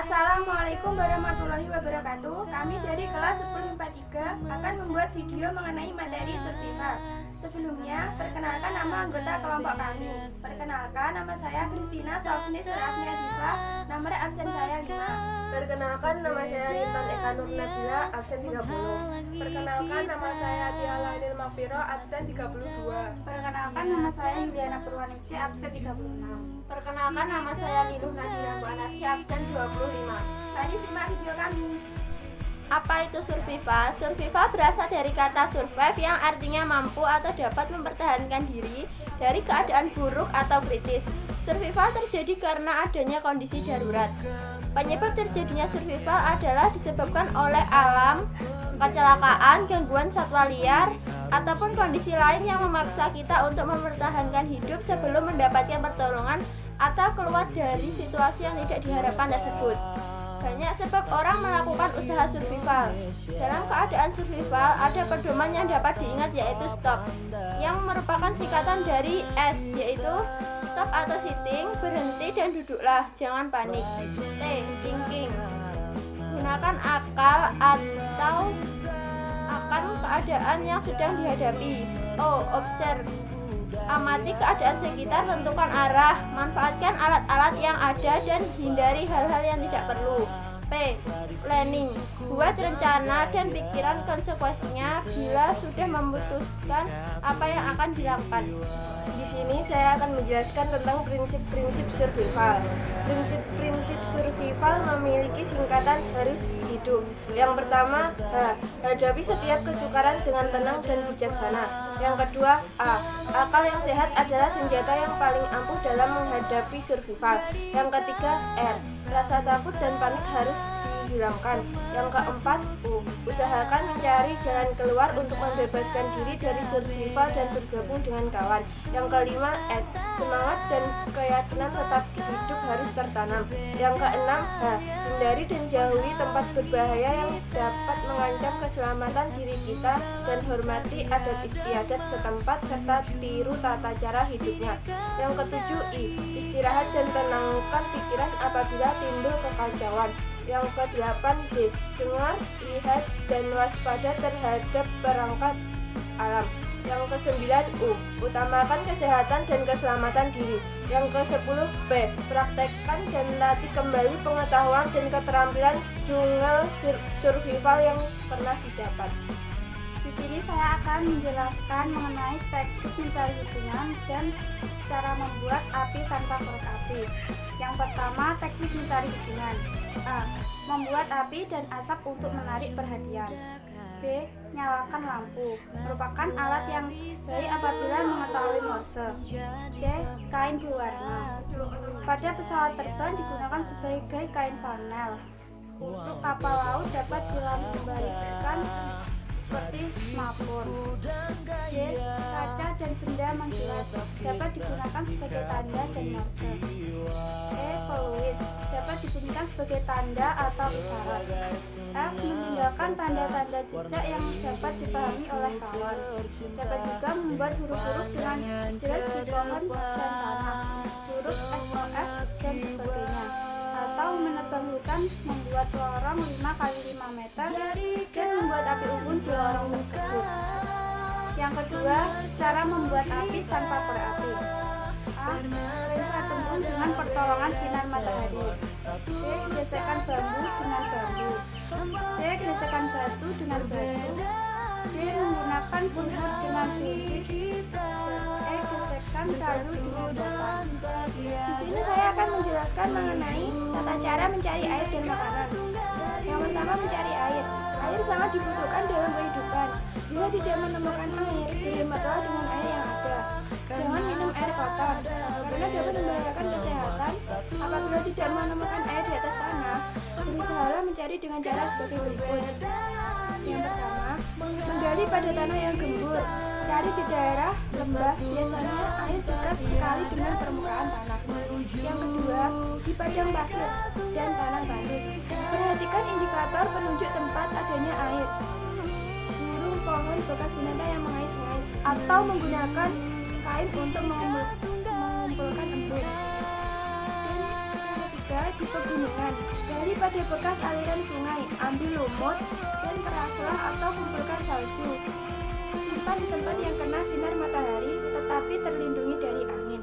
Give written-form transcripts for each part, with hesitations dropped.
Assalamualaikum warahmatullahi wabarakatuh. Kami dari kelas 1043 akan membuat video mengenai materi survival. Sebelumnya, perkenalkan nama anggota kelompok kami. Perkenalkan, nama saya Kristina Sofnis Rafnia Diva, nomor absen saya 5. Perkenalkan, nama saya Rintan Eka Nur Nabila, absen 30. Perkenalkan, nama saya Tia Lainil Mafiro, absen 32. Perkenalkan, nama saya Yuliana Purwaningsi, absen 36. Perkenalkan, nama saya Niluh Nadira Bu Anarsi, absen 25. Mari simak video kami. Apa itu survival? Survival berasal dari kata survive yang artinya mampu atau dapat mempertahankan diri dari keadaan buruk atau kritis. Survival terjadi karena adanya kondisi darurat. Penyebab terjadinya survival adalah disebabkan oleh alam, kecelakaan, gangguan satwa liar, ataupun kondisi lain yang memaksa kita untuk mempertahankan hidup sebelum mendapatkan pertolongan atau keluar dari situasi yang tidak diharapkan tersebut. Banyak sebab orang melakukan usaha survival. Dalam keadaan survival, ada pedoman yang dapat diingat yaitu stop, yang merupakan singkatan dari S, yaitu stop atau sitting, berhenti dan duduklah, jangan panik. T, thinking, gunakan akal atau akan keadaan yang sedang dihadapi. O, observe, amati keadaan sekitar, tentukan arah, manfaatkan alat-alat yang ada dan hindari hal-hal yang tidak perlu. P, planning, buat rencana dan pikiran konsekuensinya bila sudah memutuskan apa yang akan dilakukan. Di sini saya akan menjelaskan tentang prinsip-prinsip survival. Prinsip-prinsip survival memiliki singkatan harus hidup. Yang pertama, H, hadapi setiap kesukaran dengan tenang dan bijaksana. Yang kedua, A, akal yang sehat adalah senjata yang paling ampuh dalam menghadapi survival. Yang ketiga, R, rasa takut dan panik harus dihilangkan. Yang keempat, U, usahakan mencari jalan keluar untuk membebaskan diri dari survival dan bergabung dengan kawan. Yang kelima, S, semangat dan keyakinan tetap hidup harus tertanam. Yang keenam, H, hindari dan jauhi tempat berbahaya yang dapat mengancam keselamatan diri kita dan hormati adat istiadat setempat serta tiru tata cara hidupnya. Yang ketujuh, I, istirahat dan tenangkan pikiran apabila timbul kekacauan. Yang kedelapan, D, dengar, lihat, dan waspada terhadap perangkat alam. Yang kesembilan, U, utamakan kesehatan dan keselamatan diri. Yang kesepuluh, P, praktekkan dan latih kembali pengetahuan dan keterampilan survival yang pernah didapat. Di sini saya akan menjelaskan mengenai teknik mencari hitungan dan cara membuat api tanpa korek api. Yang pertama, teknik mencari hitungan. A, membuat api dan asap untuk menarik perhatian. B, nyalakan lampu, merupakan alat yang baik apabila mengetahui Morse. C, kain berwarna. Pada pesawat terbang digunakan sebagai kain flanel. Untuk kapal laut dapat dilambungkan seperti semafor. D, kaca dan benda mengkilat dapat digunakan sebagai tanda dan marker. E, peluit dapat dibunyikan sebagai tanda atau isyarat. F, meninggalkan tanda-tanda jejak yang dapat dipahami oleh kawan. Dapat juga membuat huruf-huruf dengan jelas di pohon dan tanah, huruf SOS dan sebagainya. Atau menebang hutan, membuat lorong 5x5 meter dan membuat api unggun di lorong tersebut. Yang kedua, cara membuat api tanpa korek api. A, lensa cembung dengan pertolongan sinar matahari. B, gesekan bambu dengan bambu. C, gesekan batu dengan batu. D, menggunakan buntut dengan buntut. E, gesekan kayu dengan batang. Di sini saya akan menjelaskan mengenai tata cara mencari air dan makanan. Yang pertama, mencari air. Air sangat dibutuhkan dalam kehidupan. Bila tidak menemukan air, berhematlah dengan air yang ada. Jangan minum air kotor, karena dapat membahayakan kesehatan. Apabila tidak menemukan air di atas tanah, berusahalah mencari dengan cara sebagai berikut. Yang pertama, menggali pada tanah yang gembur. Cari di daerah lembah, biasanya air dekat sekali dengan permukaan tanah. Yang kedua, di padang pasir dan tanah tandus. Perhatikan indikator penunjuk tempat adanya air. Burung, pohon, bekas binatang yang mengais-ngais, atau menggunakan kain untuk mengumpulkan embun. Dan yang ketiga, di pegunungan. Gali pada bekas aliran sungai, ambil lumut dan peraslah atau kumpulkan salju. Simpan di tempat yang kena sinar matahari tetapi terlindungi dari angin.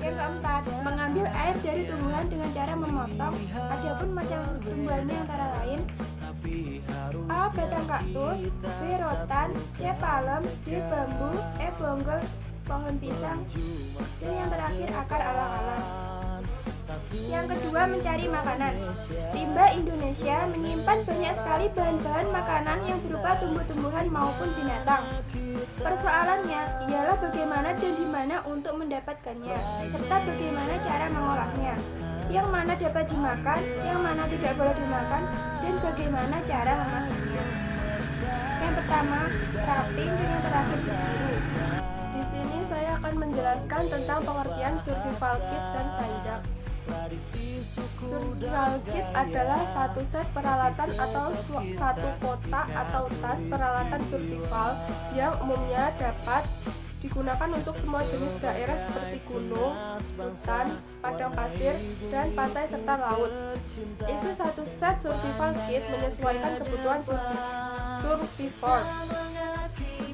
Yang keempat, mengambil air dari tumbuhan dengan cara memotong. Adapun macam tumbuhannya antara lain A. Batang kaktus, B. rotan, C. palem, D. bambu, E. bonggol, pohon pisang, dan yang terakhir akar alang-alang. Yang kedua, mencari makanan. Rimba Indonesia menyimpan banyak sekali bahan-bahan makanan yang berupa tumbuh-tumbuhan maupun binatang. Persoalannya ialah bagaimana dan di mana untuk mendapatkannya, serta bagaimana cara mengolahnya. Yang mana dapat dimakan, yang mana tidak boleh dimakan, dan bagaimana cara memasaknya. Yang pertama, rapin, dan yang terakhir berburu. Di sini saya akan menjelaskan tentang pengertian survival kit dan sanjak. Survival kit adalah satu set peralatan atau satu kotak atau tas peralatan survival yang umumnya dapat digunakan untuk semua jenis daerah seperti gunung, hutan, padang pasir, dan pantai serta laut. Isi satu set survival kit menyesuaikan kebutuhan survivor.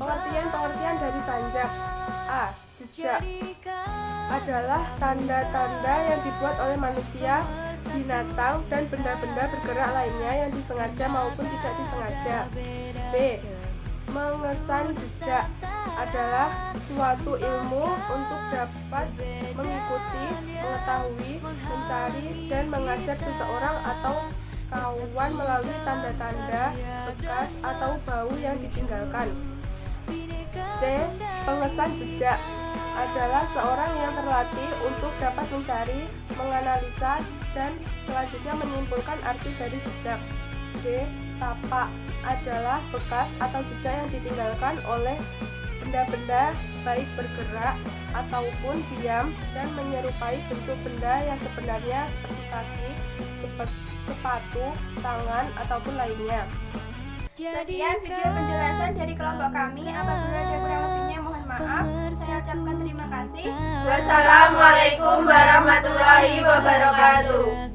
Pengertian dari sanjak. A. Jejak adalah tanda-tanda yang dibuat oleh manusia, binatang, dan benda-benda bergerak lainnya yang disengaja maupun tidak disengaja. B. Mengesan jejak adalah suatu ilmu untuk dapat mengikuti, mengetahui, mencari, dan mengajar seseorang atau kawan melalui tanda-tanda, bekas, atau bau yang ditinggalkan. C. Pengesan jejak adalah seorang yang terlatih untuk dapat mencari, menganalisa, dan selanjutnya menyimpulkan arti dari jejak. D. Tapak adalah bekas atau jejak yang ditinggalkan oleh benda-benda baik bergerak ataupun diam dan menyerupai bentuk benda yang sebenarnya seperti kaki, sepatu, tangan, ataupun lainnya. Sekian video penjelasan dari kelompok kami. Apabila ada kurang lebihnya mohon maaf. Saya ucapkan terima kasih. Wassalamualaikum warahmatullahi wabarakatuh.